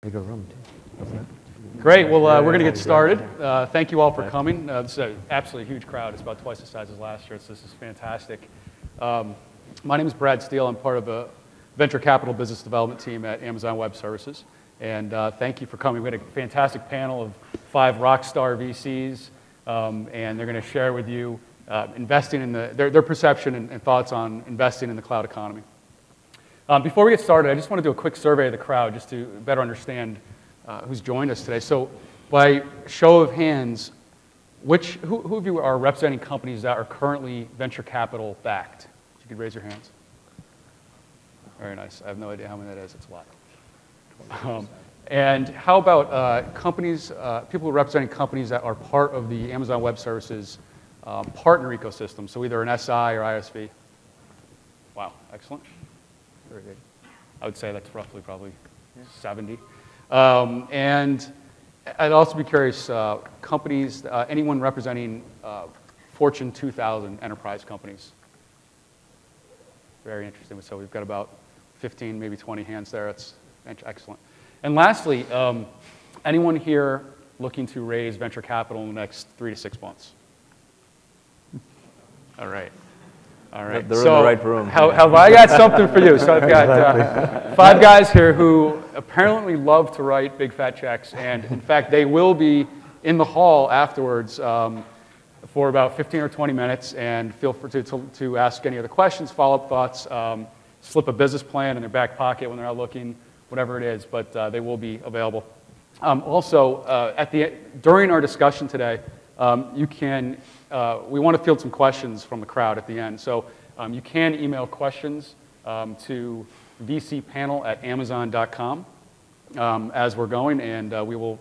Bigger room, too. Great. Well, we're going to get started. Thank you all for coming. This is an absolutely huge crowd. It's about twice the size as last year, so this is fantastic. My name is Brad Steele. I'm part of the venture capital business development team at Amazon Web Services. And thank you for coming. We had a fantastic panel of 5 rock star VCs, and they're going to share with you investing in their perception and thoughts on investing in the cloud economy. Before we get started, I just want to do a quick survey of the crowd just to better understand who's joined us today. So by show of hands, who of you are representing companies that are currently venture capital backed? If you could raise your hands. Very nice. I have no idea how many that is. It's a lot. And how about companies, people who are representing companies that are part of the Amazon Web Services partner ecosystem, so either an SI or ISV? Wow, excellent. Very good. I would say that's roughly probably 70. And I'd also be curious, companies, anyone representing Fortune 2000 enterprise companies? Very interesting. So we've got about 15, maybe 20 hands there. That's excellent. And lastly, anyone here looking to raise venture capital in the next 3 to 6 months? All right. All right. They're in the right room. Have I got something for you? So I've got 5 guys here who apparently love to write big fat checks, and in fact, they will be in the hall afterwards for about 15 or 20 minutes, and feel free to ask any other questions, follow-up thoughts, slip a business plan in their back pocket when they're out looking, whatever it is, but they will be available. Also, during our discussion today, we want to field some questions from the crowd at the end. So you can email questions to vcpanel@amazon.com as we're going, and we will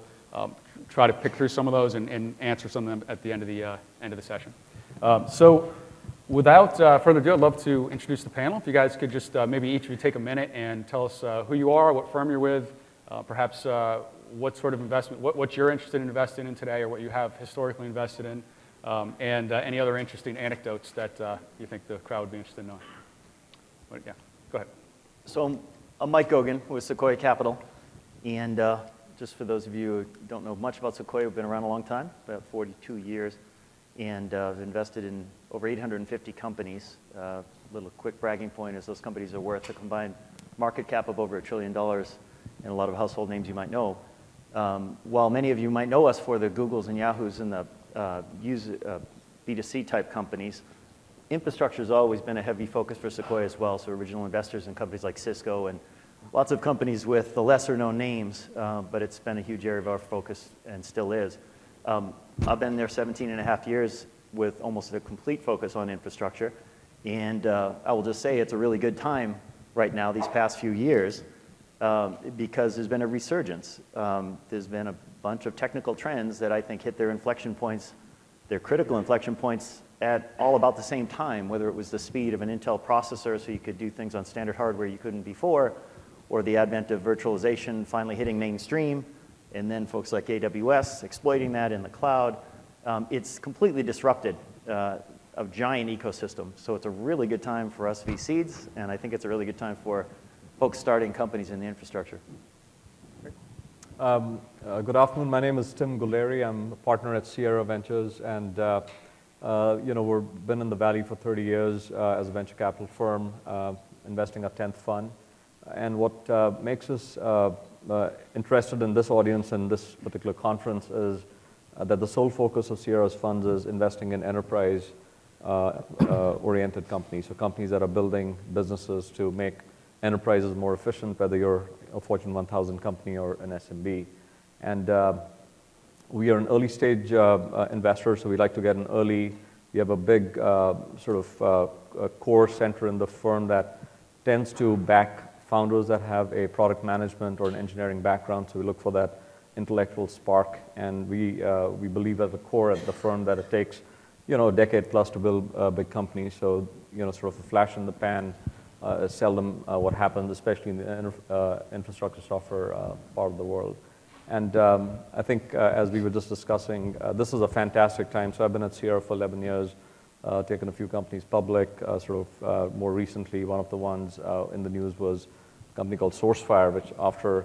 try to pick through some of those and answer some of them at the end of the session. So without further ado, I'd love to introduce the panel. If you guys could just maybe each of you take a minute and tell us who you are, what firm you're with, perhaps what sort of investment, what you're interested in investing in today, or what you have historically invested in, and any other interesting anecdotes that you think the crowd would be interested in knowing. Yeah, go ahead. So I'm Mike Goguen with Sequoia Capital, and just for those of you who don't know much about Sequoia, we've been around a long time, about 42 years, and I've invested in over 850 companies. Little quick bragging point is those companies are worth a combined market cap of over $1 trillion, and a lot of household names you might know. While many of you might know us for the Googles and Yahoos and the B2C type companies, infrastructure has always been a heavy focus for Sequoia as well. So original investors in companies like Cisco and lots of companies with the lesser known names, but it's been a huge area of our focus and still is. I've been there 17 and a half years with almost a complete focus on infrastructure. And I will just say it's a really good time right now, these past few years, because there's been a resurgence. There's been a bunch of technical trends that I think hit their inflection points, their critical inflection points at all about the same time, whether it was the speed of an Intel processor so you could do things on standard hardware you couldn't before, or the advent of virtualization finally hitting mainstream, and then folks like AWS exploiting that in the cloud. It's completely disrupted a giant ecosystem. So it's a really good time for us VCs, and I think it's a really good time for folks starting companies in the infrastructure. Good afternoon. My name is Tim Guleri. I'm a partner at Sierra Ventures, and we've been in the Valley for 30 years as a venture capital firm, investing our 10th fund. And what makes us interested in this audience and this particular conference is that the sole focus of Sierra's funds is investing in enterprise oriented companies, so companies that are building businesses to make enterprises more efficient, whether you're a Fortune 1000 company or an SMB. And we are an early stage investor, so we like to get in early. We have a big core center in the firm that tends to back founders that have a product management or an engineering background, so we look for that intellectual spark. And we believe at the core at the firm that it takes a decade plus to build big companies, so sort of a flash in the pan is seldom what happens, especially in the infrastructure software part of the world. And I think as we were just discussing, this is a fantastic time. So I've been at Sierra for 11 years, taken a few companies public. More recently, one of the ones in the news was a company called SourceFire, which after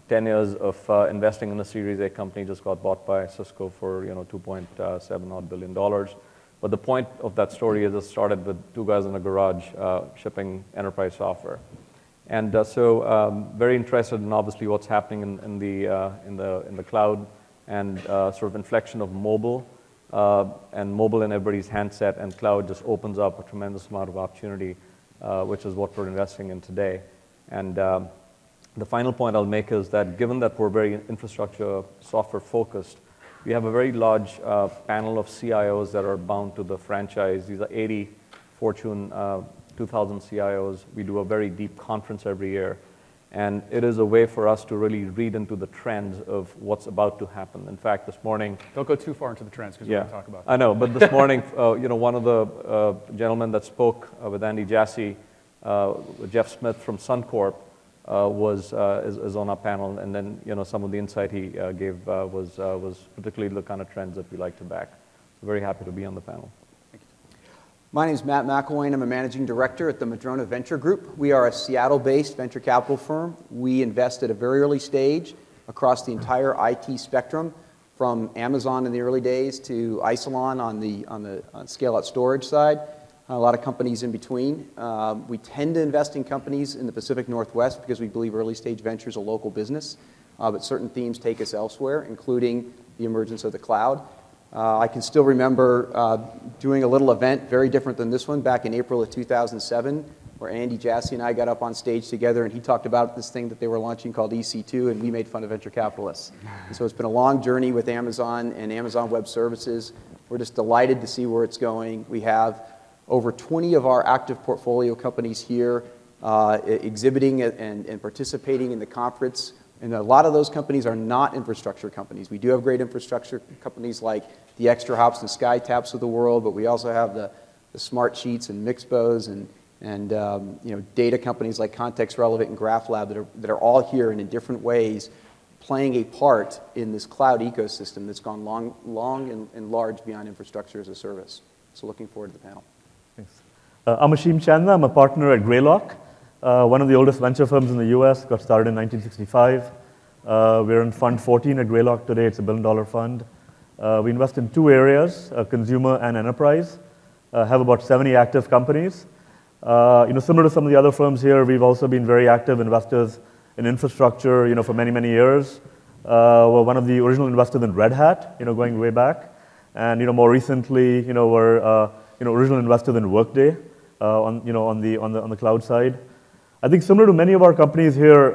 10 years of investing in a Series A company just got bought by Cisco for $2.7 odd billion. But the point of that story is it started with two guys in a garage shipping enterprise software. And so very interested in obviously what's happening in the cloud and sort of inflection of mobile. And mobile in everybody's handset and cloud just opens up a tremendous amount of opportunity, which is what we're investing in today. And the final point I'll make is that given that we're very infrastructure software focused, we have a very large panel of CIOs that are bound to the franchise. These are 80 Fortune 2000 CIOs. We do a very deep conference every year. And it is a way for us to really read into the trends of what's about to happen. In fact, this morning... Don't go too far into the trends because we're going to talk about that. I know, but this morning, one of the gentlemen that spoke with Andy Jassy, Jeff Smith from Suncorp, is on our panel, and then some of the insight he gave was particularly the kind of trends that we like to back. So very happy to be on the panel. My name is Matt McIlwain. I'm a managing director at the Madrona Venture Group. We are a Seattle-based venture capital firm. We invest at a very early stage across the entire IT spectrum, from Amazon in the early days to Isilon on the scale-out storage side. A lot of companies in between. We tend to invest in companies in the Pacific Northwest because we believe early-stage venture is a local business, but certain themes take us elsewhere, including the emergence of the cloud. I can still remember doing a little event, very different than this one, back in April of 2007, where Andy Jassy and I got up on stage together, and he talked about this thing that they were launching called EC2, and we made fun of venture capitalists. And so it's been a long journey with Amazon and Amazon Web Services. We're just delighted to see where it's going. We have over 20 of our active portfolio companies here exhibiting and participating in the conference. And a lot of those companies are not infrastructure companies. We do have great infrastructure companies like the Extra Hops and SkyTaps of the world, but we also have the Smart Sheets and Mixpos and data companies like Context Relevant and GraphLab that are all here and in different ways playing a part in this cloud ecosystem that's gone long and large beyond infrastructure as a service. So looking forward to the panel. Thanks. I'm Asheem Chandna. I'm a partner at Greylock, one of the oldest venture firms in the US, got started in 1965. We're in Fund 14 at Greylock today. It's a $1 billion fund. We invest in two areas, consumer and enterprise. Have about 70 active companies. Similar to some of the other firms here, we've also been very active investors in infrastructure, for many, many years. We're one of the original investors in Red Hat, going way back. And, more recently, we're original investors in Workday on the cloud side. I think similar to many of our companies here,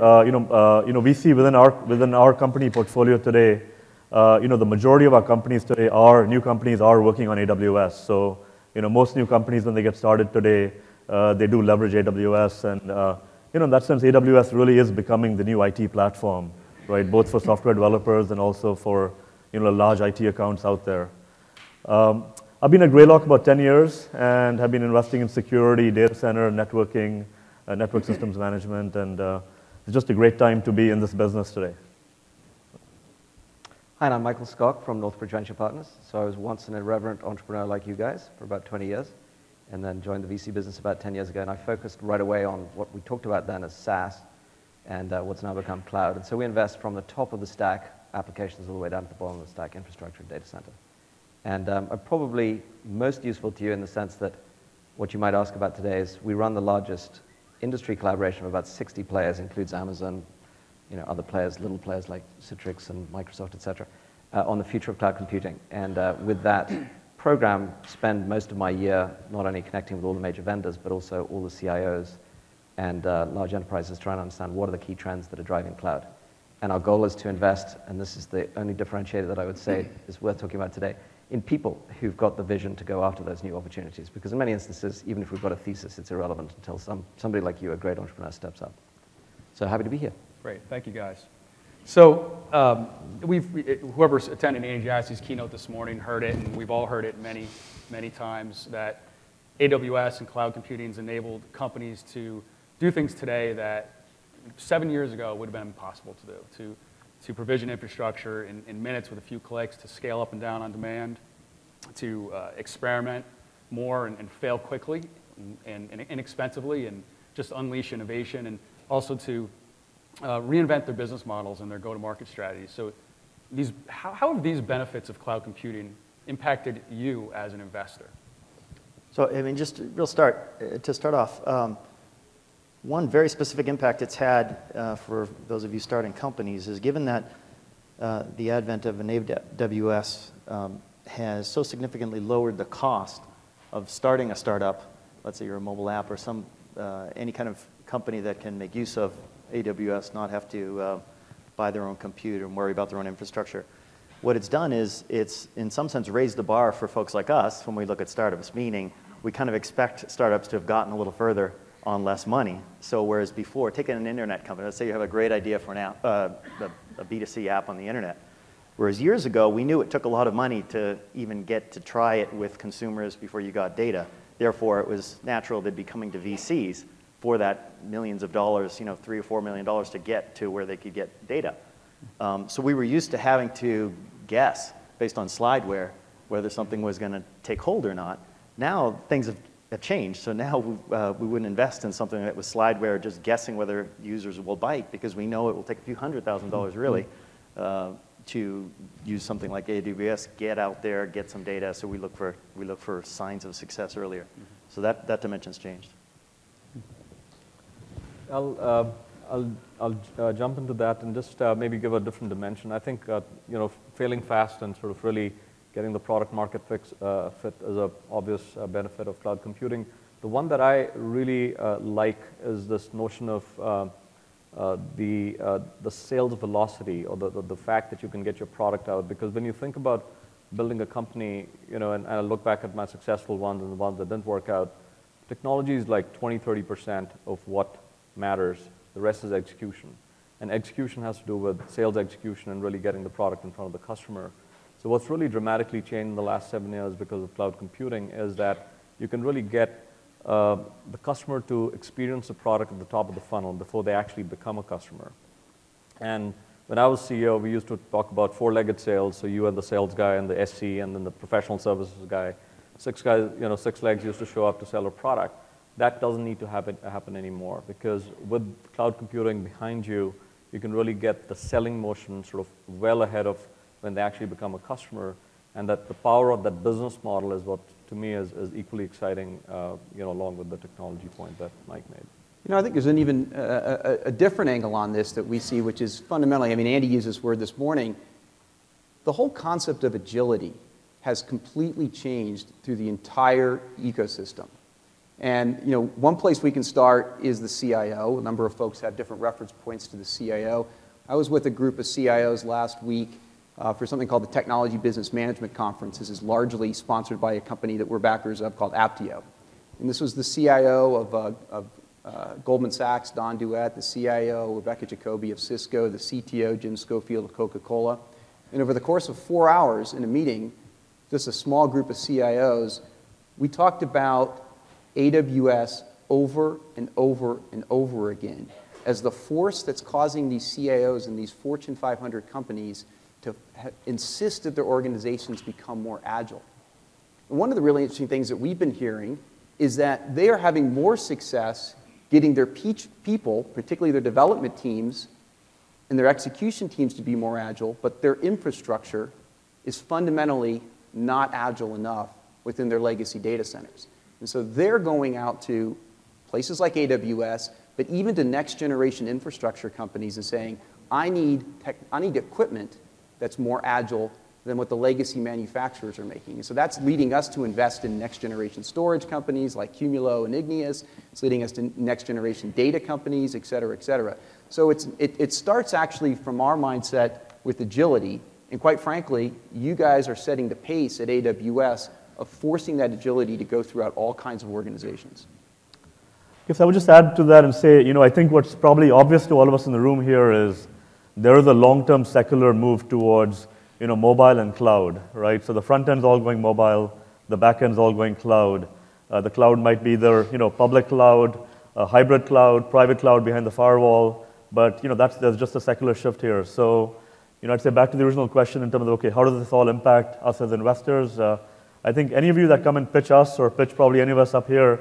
we see within our company portfolio today, the majority of our companies today new companies are working on AWS. So, most new companies when they get started today, they do leverage AWS, and in that sense, AWS really is becoming the new IT platform, right? Both for software developers and also for large IT accounts out there. I've been at Greylock about 10 years and have been investing in security, data center, networking, network systems management, and it's just a great time to be in this business today. Hi, and I'm Michael Skok from Northbridge Venture Partners. So I was once an irreverent entrepreneur like you guys for about 20 years, and then joined the VC business about 10 years ago, and I focused right away on what we talked about then as SaaS and what's now become cloud. And so we invest from the top of the stack, applications all the way down to the bottom of the stack, infrastructure and data center. And I'm probably most useful to you in the sense that what you might ask about today is we run the largest industry collaboration of about 60 players, includes Amazon, other players, little players like Citrix and Microsoft, et cetera, on the future of cloud computing. And with that program, spend most of my year not only connecting with all the major vendors, but also all the CIOs and large enterprises trying to understand what are the key trends that are driving cloud. And our goal is to invest, and this is the only differentiator that I would say is worth talking about today, in people who've got the vision to go after those new opportunities. Because in many instances, even if we've got a thesis, it's irrelevant until somebody like you, a great entrepreneur, steps up. So happy to be here. Great, thank you guys. So whoever's attending Andy Jassy's keynote this morning heard it, and we've all heard it many, many times, that AWS and cloud computing has enabled companies to do things today that 7 years ago would have been impossible to do, to provision infrastructure in minutes with a few clicks, to scale up and down on demand, to experiment more and fail quickly and inexpensively, and just unleash innovation, and also to reinvent their business models and their go-to-market strategies. So how have these benefits of cloud computing impacted you as an investor? So, I mean, just to start off, one very specific impact it's had for those of you starting companies is given that the advent of an AWS has so significantly lowered the cost of starting a startup, let's say you're a mobile app or any kind of company that can make use of AWS, not have to buy their own compute and worry about their own infrastructure. What it's done is it's, in some sense, raised the bar for folks like us when we look at startups, meaning we kind of expect startups to have gotten a little further on less money. So whereas before, take an internet company, let's say you have a great idea for an app, a B2C app on the internet. Whereas years ago, we knew it took a lot of money to even get to try it with consumers before you got data. Therefore, it was natural they'd be coming to VCs for that millions of dollars, $3 or $4 million to get to where they could get data. So we were used to having to guess based on slideware whether something was going to take hold or not. Now things have changed. So now we wouldn't invest in something that was slideware just guessing whether users will bite, because we know it will take a few $100,000 really to use something like AWS, get out there, get some data. So we look for signs of success earlier. So that dimension's changed. I'll jump into that and just maybe give a different dimension. I think failing fast and sort of really getting the product market fit is an obvious benefit of cloud computing. The one that I really like is this notion of the sales velocity, or the fact that you can get your product out. Because when you think about building a company, and I look back at my successful ones and the ones that didn't work out, technology is like 20–30% of what matters. The rest is execution. And execution has to do with sales execution and really getting the product in front of the customer. So what's really dramatically changed in the last 7 years because of cloud computing is that you can really get the customer to experience the product at the top of the funnel before they actually become a customer. And when I was CEO, we used to talk about four-legged sales. So you and the sales guy and the SC and then the professional services guy. Six legs used to show up to sell a product. That doesn't need to happen anymore, because with cloud computing behind you, you can really get the selling motion sort of well ahead of when they actually become a customer, and that the power of that business model is what, to me, is equally exciting, along with the technology point that Mike made. I think there's an even a different angle on this that we see, which is fundamentally, Andy used this word this morning, the whole concept of agility has completely changed through the entire ecosystem. And one place we can start is the CIO. A number of folks have different reference points to the CIO. I was with a group of CIOs last week for something called the Technology Business Management Conference. This is largely sponsored by a company that we're backers of called Aptio. And this was the CIO of Goldman Sachs, Don Duett, the CIO, Rebecca Jacoby of Cisco, the CTO, Jim Schofield of Coca-Cola. And over the course of 4 hours in a meeting, just a small group of CIOs, we talked about AWS over and over and over again as the force that's causing these CIOs and these Fortune 500 companies to insist that their organizations become more agile. And one of the really interesting things that we've been hearing is that they are having more success getting their people, particularly their development teams and their execution teams, to be more agile, but their infrastructure is fundamentally not agile enough within their legacy data centers. And so they're going out to places like AWS, but even to next generation infrastructure companies and saying, I need equipment that's more agile than what the legacy manufacturers are making. And so that's leading us to invest in next generation storage companies like Cumulo and Igneous. It's leading us to next generation data companies, et cetera, et cetera. So it starts actually from our mindset with agility. And quite frankly, you guys are setting the pace at AWS of forcing that agility to go throughout all kinds of organizations. Yes, I would just add to that and say, I think what's probably obvious to all of us in the room here is there is a long-term secular move towards, mobile and cloud, right? So the front end's all going mobile, the back end's all going cloud. The cloud might be either, public cloud, hybrid cloud, private cloud behind the firewall, but there's just a secular shift here. So, I'd say back to the original question in terms of, okay, how does this all impact us as investors? I think any of you that come and pitch us or pitch probably any of us up here,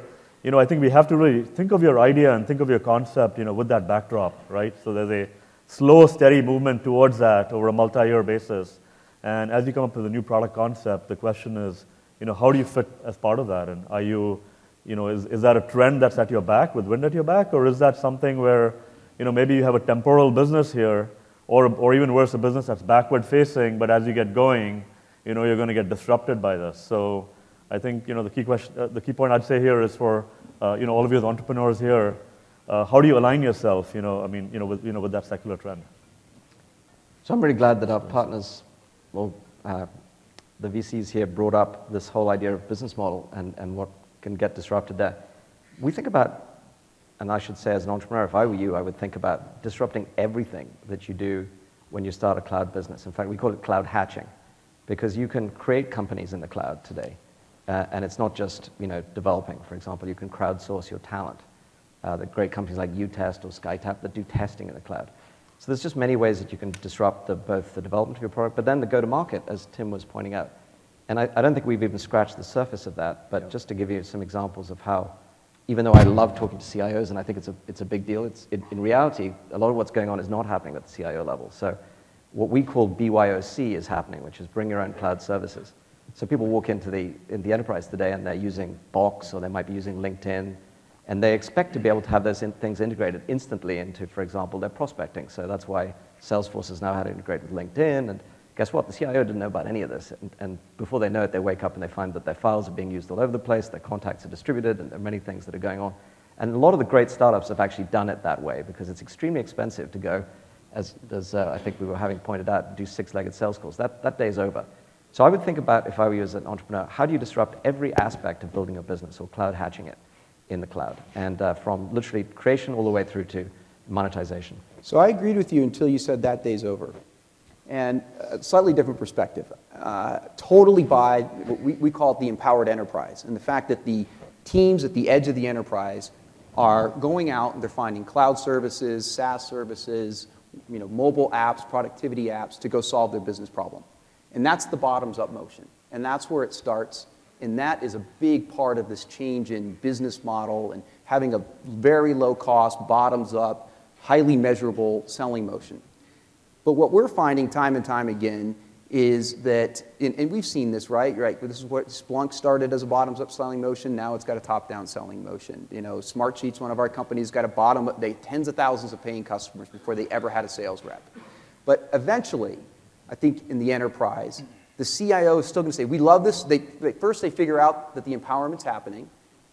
I think we have to really think of your idea and think of your concept, with that backdrop, right? So there's a slow, steady movement towards that over a multi-year basis. And as you come up with a new product concept, the question is, how do you fit as part of that? And are you, is that a trend that's at your back, with wind at your back? Or is that something where, maybe you have a temporal business here, or even worse, a business that's backward facing, but as you get going, you're going to get disrupted by this. So I think, the key point I'd say here is for, all of you as entrepreneurs here, how do you align yourself, with that secular trend? So I'm really glad that our partners, the VCs here brought up this whole idea of business model and what can get disrupted there. We think about, and I should say as an entrepreneur, if I were you, I would think about disrupting everything that you do when you start a cloud business. In fact, we call it cloud hatching, because you can create companies in the cloud today. And it's not just developing. For example, you can crowdsource your talent. The great companies like UTest or SkyTap that do testing in the cloud. So there's just many ways that you can disrupt both the development of your product, but then the go-to-market, as Tim was pointing out. And I don't think we've even scratched the surface of that, but just to give you some examples of how, even though I love talking to CIOs and I think it's a big deal, in reality, a lot of what's going on is not happening at the CIO level. So what we call BYOC is happening, which is bring your own cloud services. So people walk into the enterprise today and they're using Box, or they might be using LinkedIn, and they expect to be able to have those things integrated instantly into, for example, their prospecting. So that's why Salesforce has now had to integrate with LinkedIn. And guess what? The CIO didn't know about any of this. And before they know it, they wake up and they find that their files are being used all over the place, their contacts are distributed, and there are many things that are going on. And a lot of the great startups have actually done it that way, because it's extremely expensive to go, as I think we were having pointed out, do six-legged sales calls. That day's over. So I would think about, if I were you as an entrepreneur, how do you disrupt every aspect of building a business or cloud hatching it in the cloud, and from literally creation all the way through to monetization? So I agreed with you until you said that day's over. And a slightly different perspective. Totally buy what we call it the empowered enterprise, and the fact that the teams at the edge of the enterprise are going out and they're finding cloud services, SaaS services, mobile apps, productivity apps to go solve their business problem. And that's the bottoms-up motion. And that's where it starts. And that is a big part of this change in business model and having a very low-cost, bottoms-up, highly measurable selling motion. But what we're finding time and time again is that, and we've seen this, right? This is what Splunk started as a bottoms-up selling motion. Now it's got a top-down selling motion. Smartsheet's one of our companies, got a bottom-up, tens of thousands of paying customers before they ever had a sales rep. But eventually, I think in the enterprise, the CIO is still going to say, we love this. First, they figure out that the empowerment's happening.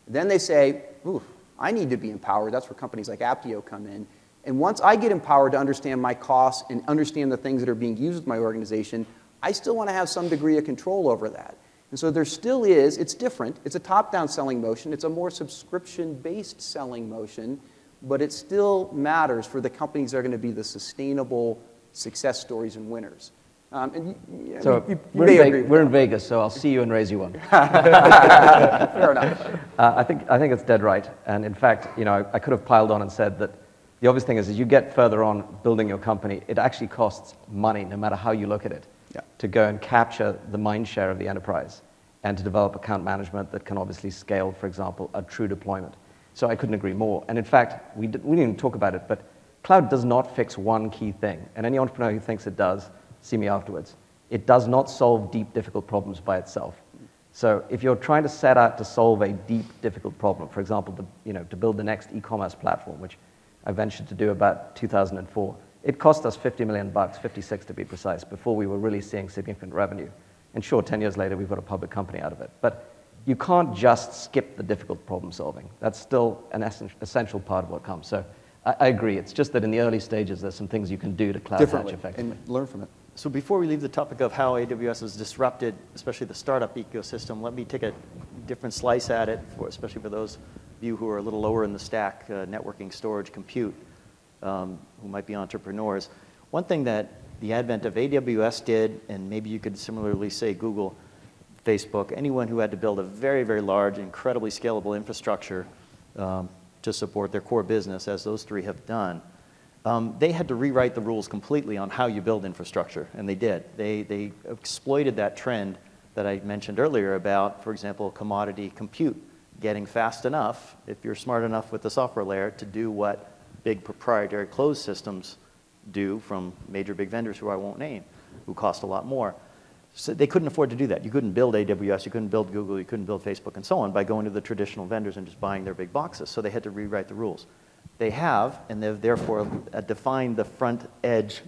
Then they say, ooh, I need to be empowered. That's where companies like Apptio come in. And once I get empowered to understand my costs and understand the things that are being used with my organization, I still want to have some degree of control over that. And so there still is, it's different. It's a top-down selling motion. It's a more subscription-based selling motion. But it still matters for the companies that are going to be the sustainable success stories and winners. We're in Vegas, so I'll see you and raise you one. Fair enough. I think it's dead right. And in fact, I could have piled on and said that the obvious thing is, as you get further on building your company, it actually costs money, no matter how you look at it, to go and capture the mind share of the enterprise and to develop account management that can obviously scale, for example, a true deployment. So I couldn't agree more. And in fact, we didn't even talk about it, but cloud does not fix one key thing. And any entrepreneur who thinks it does, see me afterwards. It does not solve deep, difficult problems by itself. So if you're trying to set out to solve a deep, difficult problem, for example, to build the next e-commerce platform, which I ventured to do about 2004, it cost us $50 million, 56 to be precise, before we were really seeing significant revenue. And sure, 10 years later, we've got a public company out of it. But you can't just skip the difficult problem solving. That's still an essential part of what comes. So I agree. It's just that in the early stages, there's some things you can do to cloud hatch effectively. And learn from it. So before we leave the topic of how AWS has disrupted, especially the startup ecosystem, let me take a different slice at it, especially for those of you who are a little lower in the stack, networking, storage, compute, who might be entrepreneurs. One thing that the advent of AWS did, and maybe you could similarly say Google, Facebook, anyone who had to build a very, very large, incredibly scalable infrastructure to support their core business, as those three have done, they had to rewrite the rules completely on how you build infrastructure, and they did. They exploited that trend that I mentioned earlier about, for example, commodity compute getting fast enough, if you're smart enough with the software layer, to do what big proprietary closed systems do from major big vendors who I won't name, who cost a lot more. So they couldn't afford to do that. You couldn't build AWS, you couldn't build Google, you couldn't build Facebook and so on by going to the traditional vendors and just buying their big boxes. So they had to rewrite the rules. They have, and they've therefore defined the front edge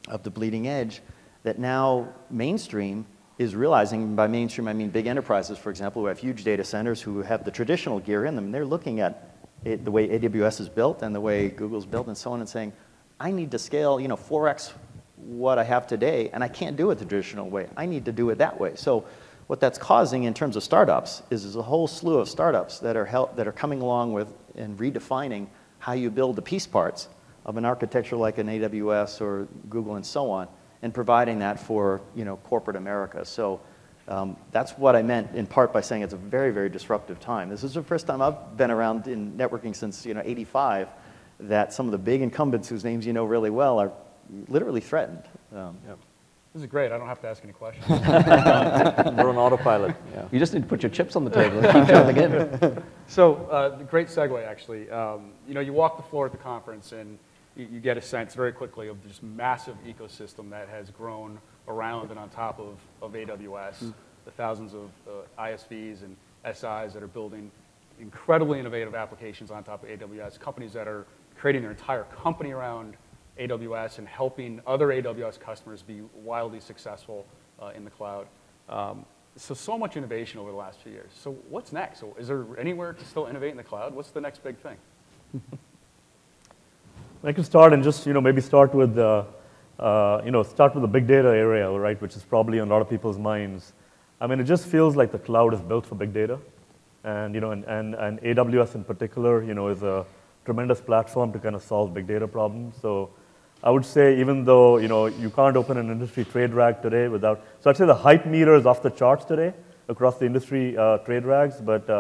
of the bleeding edge that now mainstream is realizing. By mainstream, I mean big enterprises, for example, who have huge data centers who have the traditional gear in them, and they're looking at the way AWS is built and the way Google's built and so on and saying, I need to scale 4x what I have today, and I can't do it the traditional way. I need to do it that way. So what that's causing in terms of startups is a whole slew of startups that are coming along with and redefining how you build the piece parts of an architecture like an AWS or Google and so on, and providing that for corporate America. So that's what I meant in part by saying it's a very, very disruptive time. This is the first time I've been around in networking since '85 that some of the big incumbents whose names you know really well are literally threatened. This is great. I don't have to ask any questions. We're on autopilot. Yeah. You just need to put your chips on the table and keep jumping in. So, great segue, actually. You walk the floor at the conference, and you get a sense very quickly of this massive ecosystem that has grown around and on top of AWS, the thousands of ISVs and SIs that are building incredibly innovative applications on top of AWS, companies that are creating their entire company around AWS and helping other AWS customers be wildly successful in the cloud. So much innovation over the last few years. So what's next? So is there anywhere to still innovate in the cloud? What's the next big thing? I can start and just maybe start with the big data area, right, which is probably on a lot of people's minds. I mean, it just feels like the cloud is built for big data, and and AWS in particular, is a tremendous platform to kind of solve big data problems. So I would say, even though you can't open an industry trade rag today without, so I'd say the hype meter is off the charts today across the industry trade rags, but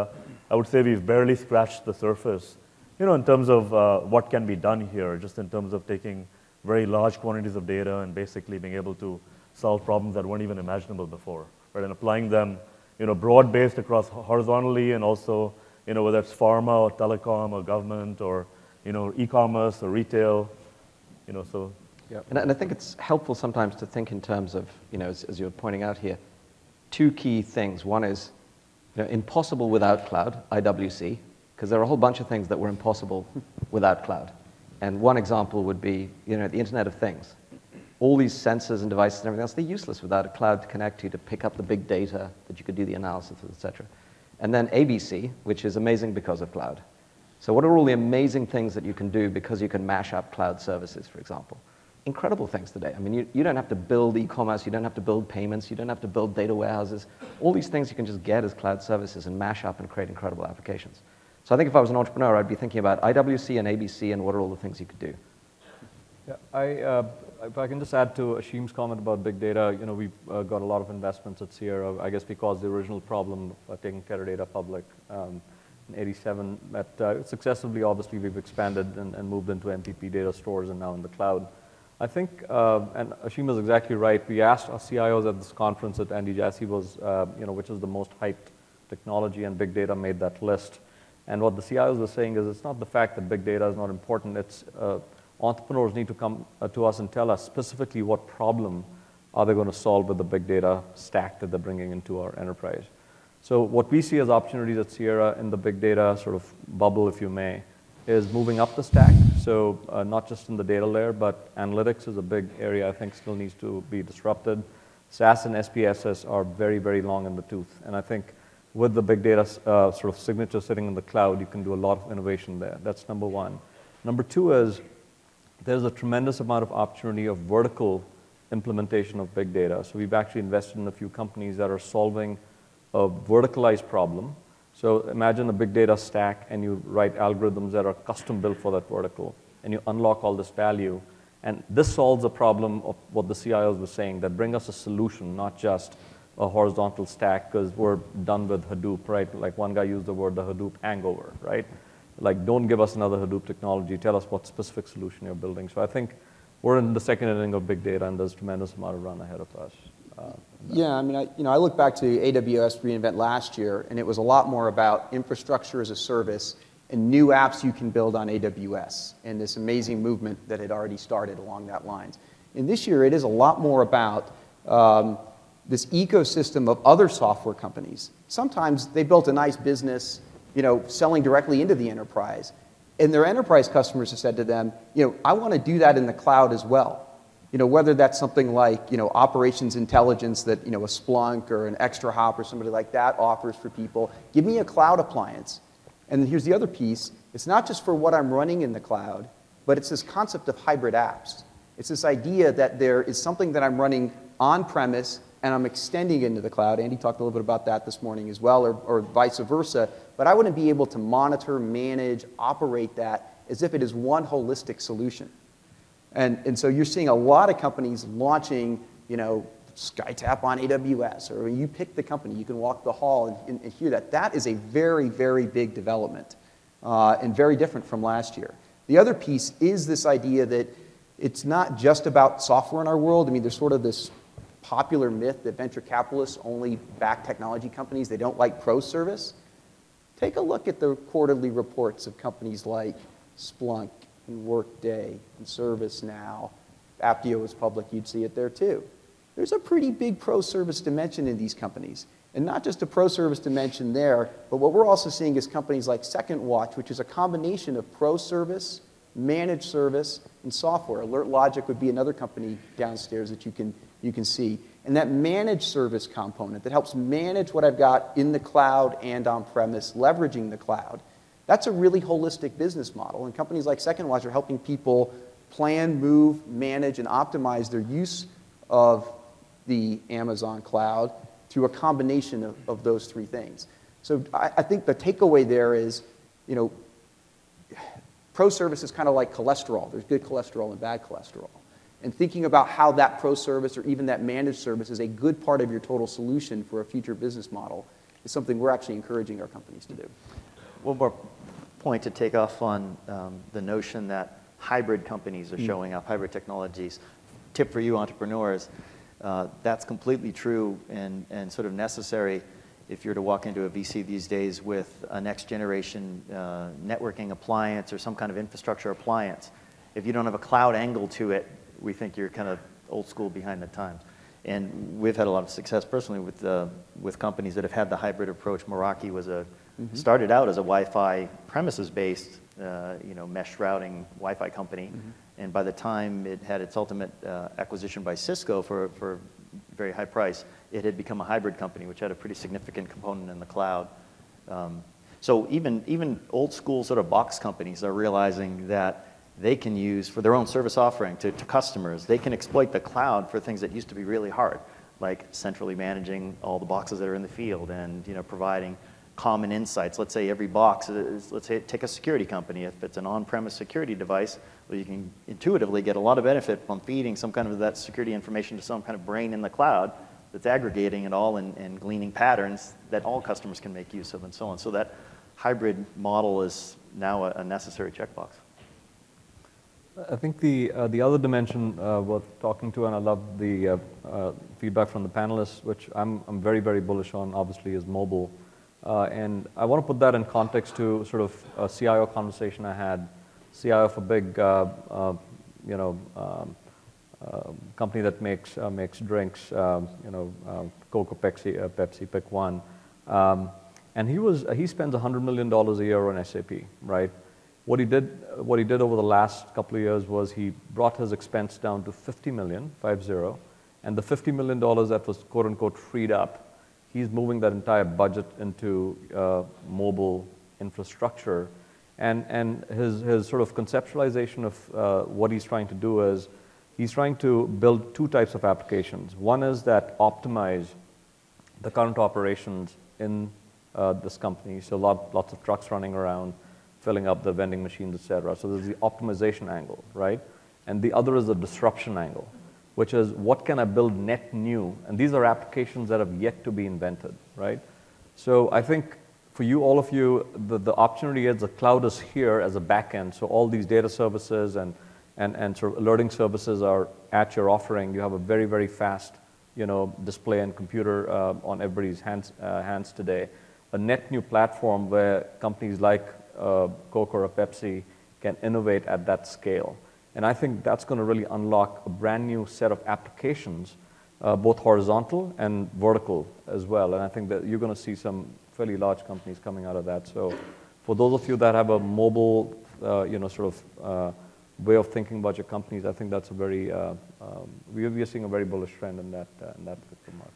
I would say we've barely scratched the surface, in terms of what can be done here, just in terms of taking very large quantities of data and basically being able to solve problems that weren't even imaginable before, right? And applying them, broad-based across horizontally, and also, whether it's pharma or telecom or government or, e-commerce or retail. So. Yeah. And I think it's helpful sometimes to think in terms of, as you're pointing out here, two key things. One is, impossible without cloud, IWC, because there are a whole bunch of things that were impossible without cloud. And one example would be, the Internet of Things. All these sensors and devices and everything else, they're useless without a cloud to connect to pick up the big data that you could do the analysis, et cetera. And then ABC, which is amazing because of cloud. So what are all the amazing things that you can do because you can mash up cloud services, for example? Incredible things today. I mean, you don't have to build e-commerce, you don't have to build payments, you don't have to build data warehouses. All these things you can just get as cloud services and mash up and create incredible applications. So I think if I was an entrepreneur, I'd be thinking about IWC and ABC and what are all the things you could do. Yeah, if I can just add to Asheem's comment about big data, we've got a lot of investments at Sierra, I guess because the original problem of taking Teradata public in '87, that successively, obviously, we've expanded and moved into MPP data stores and now in the cloud. I think, and Asheem is exactly right, we asked our CIOs at this conference that Andy Jassy was, which is the most hyped technology, and big data made that list. And what the CIOs were saying is it's not the fact that big data is not important, it's entrepreneurs need to come to us and tell us specifically what problem are they going to solve with the big data stack that they're bringing into our enterprise. So what we see as opportunities at Sierra in the big data sort of bubble, if you may, is moving up the stack. So not just in the data layer, but analytics is a big area I think still needs to be disrupted. SAS and SPSS are very, very long in the tooth. And I think with the big data sort of signature sitting in the cloud, you can do a lot of innovation there. That's number one. Number two is there's a tremendous amount of opportunity of vertical implementation of big data. So we've actually invested in a few companies that are solving a verticalized problem. So imagine a big data stack and you write algorithms that are custom built for that vertical and you unlock all this value. And this solves a problem of what the CIOs were saying, that bring us a solution, not just a horizontal stack, because we're done with Hadoop, right? Like one guy used the word the Hadoop hangover, right? Like, don't give us another Hadoop technology. Tell us what specific solution you're building. So I think we're in the second inning of big data, and there's a tremendous amount of run ahead of us. Yeah, I mean, I look back to AWS reInvent last year, and it was a lot more about infrastructure as a service and new apps you can build on AWS, and this amazing movement that had already started along that lines. And this year, it is a lot more about this ecosystem of other software companies. Sometimes they built a nice business, selling directly into the enterprise, and their enterprise customers have said to them, I want to do that in the cloud as well. Whether that's something like, operations intelligence that, a Splunk or an Extra Hop or somebody like that offers for people. Give me a cloud appliance. And here's the other piece. It's not just for what I'm running in the cloud, but it's this concept of hybrid apps. It's this idea that there is something that I'm running on-premise and I'm extending into the cloud. Andy talked a little bit about that this morning as well, or vice versa. But I want to be able to monitor, manage, operate that as if it is one holistic solution. And so you're seeing a lot of companies launching, SkyTap on AWS, or you pick the company, you can walk the hall and hear that. That is a very, very big development and very different from last year. The other piece is this idea that it's not just about software in our world. I mean, there's sort of this popular myth that venture capitalists only back technology companies. They don't like pro service. Take a look at the quarterly reports of companies like Splunk and Workday and ServiceNow. If Apptio was public, you'd see it there too. There's a pretty big pro-service dimension in these companies. And not just a pro-service dimension there, but what we're also seeing is companies like Second Watch, which is a combination of pro-service, managed service, and software. Alert Logic would be another company downstairs that you can see. And that managed service component that helps manage what I've got in the cloud and on-premise, leveraging the cloud, that's a really holistic business model. And companies like Second Watch are helping people plan, move, manage, and optimize their use of the Amazon cloud through a combination of those three things. So I think the takeaway there is, pro service is kind of like cholesterol. There's good cholesterol and bad cholesterol. And thinking about how that pro service or even that managed service is a good part of your total solution for a future business model is something we're actually encouraging our companies to do. One more point to take off on the notion that hybrid companies are showing up, hybrid technologies. Tip for you entrepreneurs, that's completely true and sort of necessary if you're to walk into a VC these days with a next generation networking appliance or some kind of infrastructure appliance. If you don't have a cloud angle to it, we think you're kind of old school, behind the times. And we've had a lot of success personally with companies that have had the hybrid approach. Meraki was started out as a Wi-Fi premises-based, mesh routing Wi-Fi company. And by the time it had its ultimate acquisition by Cisco for a very high price, it had become a hybrid company, which had a pretty significant component in the cloud. So even old school sort of box companies are realizing that they can use for their own service offering to customers, they can exploit the cloud for things that used to be really hard, like centrally managing all the boxes that are in the field and providing common insights. Let's say every box is, let's say take a security company. If it's an on-premise security device, well, you can intuitively get a lot of benefit from feeding some kind of that security information to some kind of brain in the cloud that's aggregating it all and gleaning patterns that all customers can make use of and so on. So that hybrid model is now a necessary checkbox. I think the other dimension worth talking to, and I love the feedback from the panelists, which I'm very, very bullish on, obviously, is mobile. And I want to put that in context to sort of a CIO conversation I had. CIO of a big, company that makes drinks, Coke or Pepsi, pick one. And he spends $100 million a year on SAP, right? What he did over the last couple of years was he brought his expense down to 50 million, 50, and the $50 million that was quote unquote freed up, he's moving that entire budget into mobile infrastructure. And his sort of conceptualization of what he's trying to do is he's trying to build two types of applications. One is that optimize the current operations in this company, so lots of trucks running around, filling up the vending machines, et cetera. So there's the optimization angle, right? And the other is the disruption angle, which is what can I build net new? And these are applications that have yet to be invented, right? So I think for you, all of you, the opportunity is the cloud is here as a backend. So all these data services and sort of alerting services are at your offering. You have a very, very fast, display and computer on everybody's hands today. A net new platform where companies like Coke or a Pepsi can innovate at that scale. And I think that's going to really unlock a brand new set of applications, both horizontal and vertical as well. And I think that you're going to see some fairly large companies coming out of that. So for those of you that have a mobile, way of thinking about your companies, I think that's a very, we are seeing a very bullish trend in that particular market.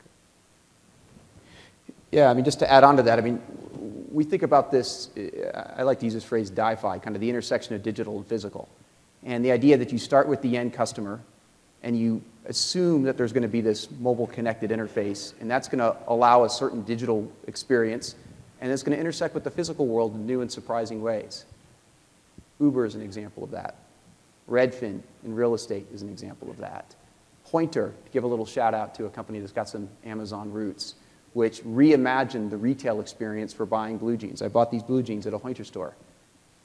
Yeah, I mean, just to add on to that, I mean, we think about this, I like to use this phrase, DI-FI, kind of the intersection of digital and physical. And the idea that you start with the end customer and you assume that there's going to be this mobile connected interface, and that's going to allow a certain digital experience, and it's going to intersect with the physical world in new and surprising ways. Uber is an example of that. Redfin in real estate is an example of that. Pointer, to give a little shout out to a company that's got some Amazon roots, which reimagined the retail experience for buying blue jeans. I bought these blue jeans at a Pointer store.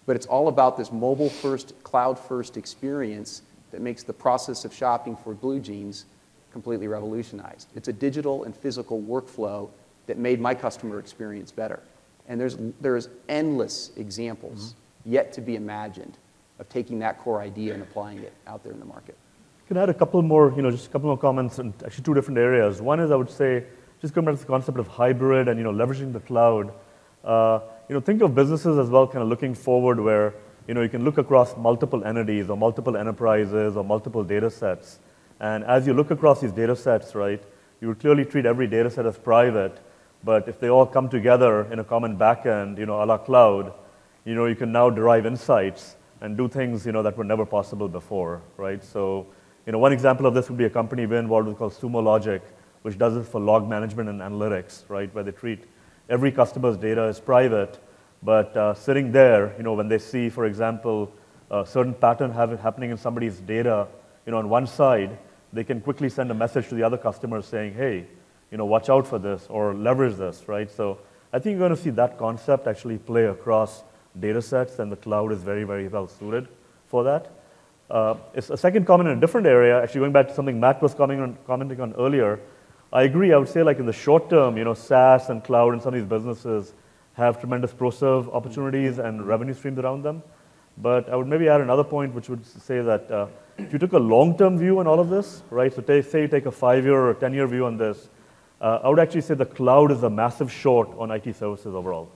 But it's all about this mobile-first, cloud-first experience that makes the process of shopping for blue jeans completely revolutionized. It's a digital and physical workflow that made my customer experience better. And there's endless examples yet to be imagined of taking that core idea and applying it out there in the market. Can I add a couple more, just a couple more comments in actually two different areas. One is, I would say, just going back to the concept of hybrid and leveraging the cloud. Think of businesses as well, kind of looking forward where you can look across multiple entities or multiple enterprises or multiple data sets. And as you look across these data sets, right, you would clearly treat every data set as private. But if they all come together in a common backend, a la cloud, you can now derive insights and do things that were never possible before, right? So one example of this would be a company we're involved with called Sumo Logic, which does it for log management and analytics, right, where they treat every customer's data as private, but sitting there, when they see, for example, a certain pattern happening in somebody's data, on one side, they can quickly send a message to the other customers saying, hey, watch out for this or leverage this, right? So I think you're going to see that concept actually play across data sets, and the cloud is very, very well suited for that. It's a second comment in a different area, actually going back to something Matt was commenting on earlier. I agree. I would say, like in the short term, SaaS and cloud and some of these businesses have tremendous pro-serve opportunities and revenue streams around them. But I would maybe add another point, which would say that if you took a long-term view on all of this, right? So say you take a 5-year or 10-year view on this, I would actually say the cloud is a massive short on IT services overall.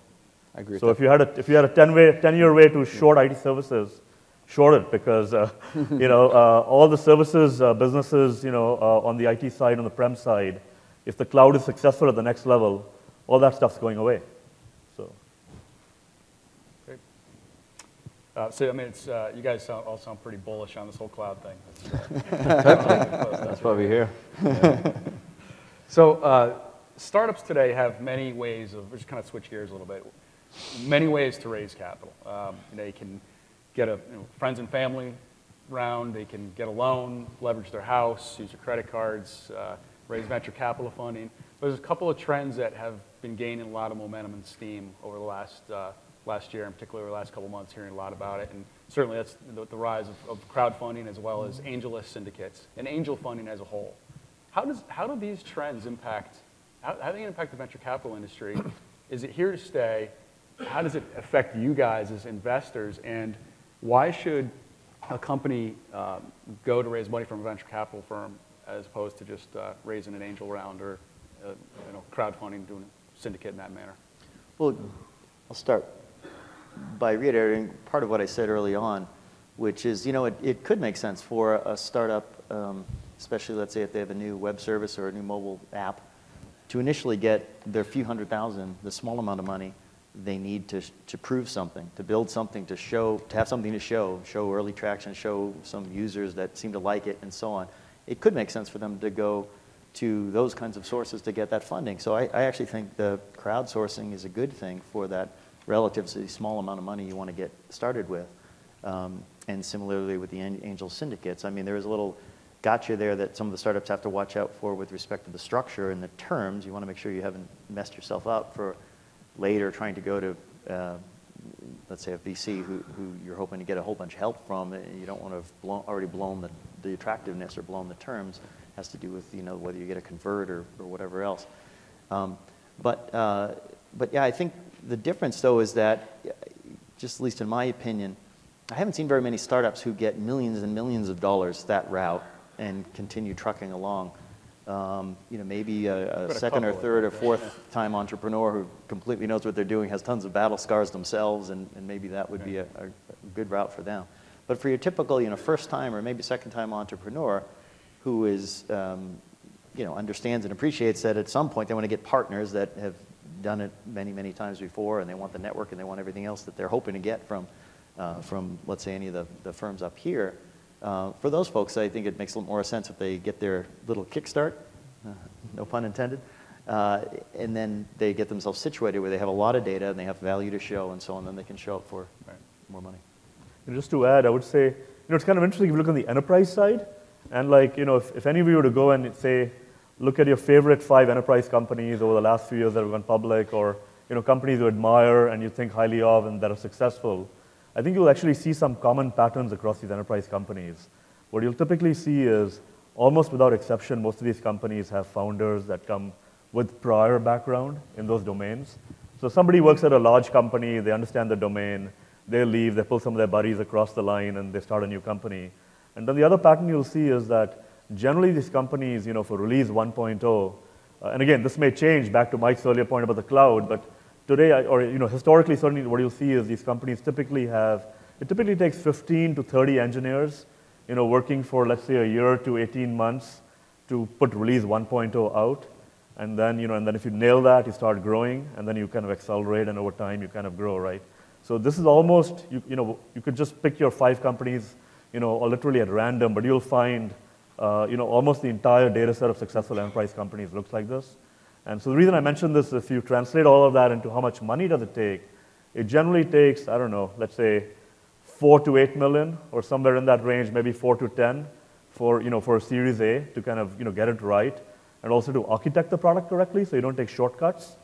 I agree. So if you had a 10-year way to short IT services, short it, because all the services businesses on the IT side, on the prem side, if the cloud is successful at the next level, all that stuff's going away. So, great. So I mean, it's you guys all sound pretty bullish on this whole cloud thing. That's why we're here. Yeah. So startups today have many ways of, we'll just kind of switch gears a little bit, many ways to raise capital. They can get a friends and family round, they can get a loan, leverage their house, use their credit cards, raise venture capital funding. But there's a couple of trends that have been gaining a lot of momentum and steam over the last year, and particularly over the last couple of months, hearing a lot about it. And certainly that's the rise of crowdfunding as well as AngelList syndicates and angel funding as a whole. How do these trends impact, how do they impact the venture capital industry? Is it here to stay? How does it affect you guys as investors? And why should a company go to raise money from a venture capital firm as opposed to just raising an angel round or crowdfunding, doing a syndicate in that manner? Well, I'll start by reiterating part of what I said early on, which is, it could make sense for a startup, especially let's say if they have a new web service or a new mobile app, to initially get their few $100,000, the small amount of money they need to prove something, to build something, to have something to show early traction, show some users that seem to like it, and so on. It could make sense for them to go to those kinds of sources to get that funding. So I actually think the crowdsourcing is a good thing for that relatively small amount of money you want to get started with. And similarly with the angel syndicates, I mean, there is a little gotcha there that some of the startups have to watch out for with respect to the structure and the terms. You want to make sure you haven't messed yourself up for later trying to go to, let's say, a VC who you're hoping to get a whole bunch of help from. You don't want to have already blown the attractiveness or blown the terms. has to do with, you know, whether you get a convert or whatever else. But yeah, I think the difference, though, is that, just at least in my opinion, I haven't seen very many startups who get millions and millions of dollars that route and continue trucking along. You know, maybe a second or third or fourth time entrepreneur who completely knows what they're doing, has tons of battle scars themselves, and maybe that would be a good route for them. But for your typical, you know, first time or maybe second time entrepreneur who is, you know, understands and appreciates that at some point they want to get partners that have done it many, many times before, and they want the network and they want everything else that they're hoping to get from let's say, any of the firms up here. For those folks, I think it makes a little more sense if they get their little kickstart, no pun intended, and then they get themselves situated where they have a lot of data and they have value to show and so on, then they can show up for more money. And just to add, I would say, you know, it's kind of interesting if you look on the enterprise side, and like, you know, if any of you were to go and say, look at your favorite 5 enterprise companies over the last few years that have gone public, or, you know, companies you admire and you think highly of and that are successful, I think you'll actually see some common patterns across these enterprise companies. What you'll typically see is, almost without exception, most of these companies have founders that come with prior background in those domains. So somebody works at a large company, they understand the domain, they leave, they pull some of their buddies across the line, and they start a new company. And then the other pattern you'll see is that generally these companies, you know, for release 1.0, and again, this may change back to Mike's earlier point about the cloud, but today, or, you know, historically, certainly what you'll see is these companies typically have, it typically takes 15 to 30 engineers, you know, working for, let's say, a year to 18 months to put release 1.0 out. And then, you know, and then if you nail that, you start growing, and then you kind of accelerate, and over time, you kind of grow, right? So this is almost, you know, you could just pick your 5 companies, you know, or literally at random, but you'll find, you know, almost the entire data set of successful enterprise companies looks like this. And so the reason I mention this, if you translate all of that into how much money does it take, it generally takes, I don't know, let's say 4 to 8 million, or somewhere in that range, maybe 4 to 10 for, you know, for a Series A to kind of, you know, get it right, and also to architect the product correctly so you don't take shortcuts.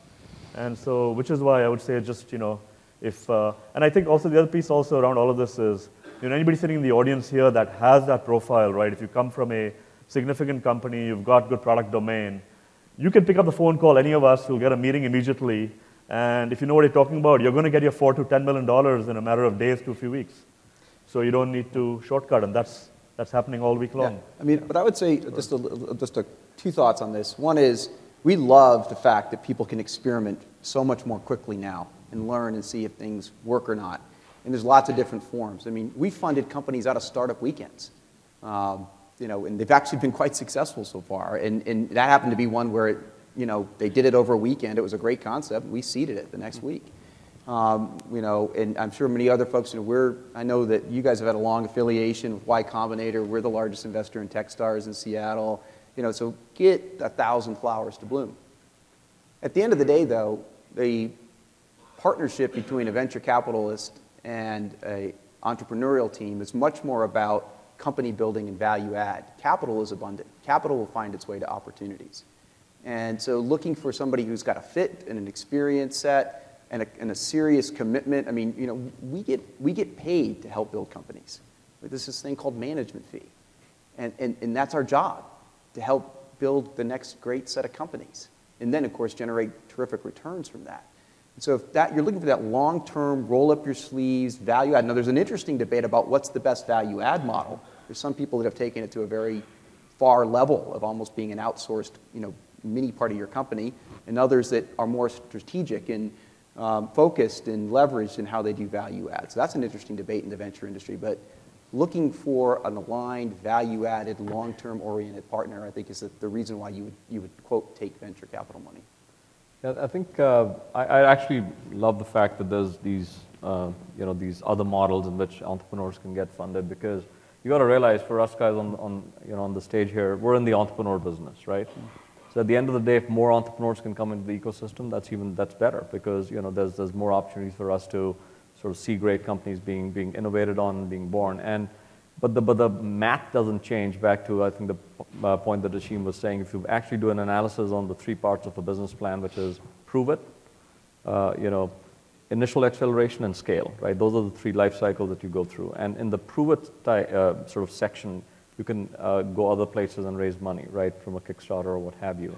And so, which is why I would say just, you know, if, and I think also the other piece also around all of this is, you know, anybody sitting in the audience here that has that profile, right? If you come from a significant company, you've got good product domain, you can pick up the phone, call any of us, you'll get a meeting immediately, and if you know what you're talking about, you're going to get your $4 to $10 million in a matter of days to a few weeks. So you don't need to shortcut, and that's happening all week long. Yeah. I mean, but I would say just 2 thoughts on this. One is, we love the fact that people can experiment so much more quickly now and learn and see if things work or not. And there's lots of different forms. I mean, we funded companies out of startup weekends. You know, and they've actually been quite successful so far. And that happened to be one where, you know, they did it over a weekend. It was a great concept. We seeded it the next week. You know, and I'm sure many other folks, you know, I know that you guys have had a long affiliation with Y Combinator. We're the largest investor in Techstars in Seattle. You know, so get 1,000 flowers to bloom. At the end of the day, though, the partnership between a venture capitalist and an entrepreneurial team is much more about company building and value add. Capital is abundant. Capital will find its way to opportunities. And so looking for somebody who's got a fit and an experience set and a serious commitment. I mean, you know, we get paid to help build companies. There's this thing called management fee. And that's our job, to help build the next great set of companies. And then, of course, generate terrific returns from that. So if you're looking for that long-term, roll-up-your-sleeves, value add. Now, there's an interesting debate about what's the best value add model. There's some people that have taken it to a very far level of almost being an outsourced, you know, mini part of your company, and others that are more strategic and focused and leveraged in how they do value add. So that's an interesting debate in the venture industry. But looking for an aligned, value-added, long-term oriented partner, I think, is the reason why you would, quote, take venture capital money. Yeah, I think I actually love the fact that there's these, you know, these other models in which entrepreneurs can get funded, because you got to realize, for us guys on the stage here, we're in the entrepreneur business, right? So at the end of the day, if more entrepreneurs can come into the ecosystem, that's better, because, you know, there's more opportunities for us to sort of see great companies being innovated on, being born. But the math doesn't change. Back to, I think, the point that Asheem was saying. If you actually do an analysis on the 3 parts of a business plan, which is prove it, you know, initial acceleration and scale, right? Those are the 3 life cycles that you go through. And in the prove it sort of section, you can go other places and raise money, right, from a Kickstarter or what have you.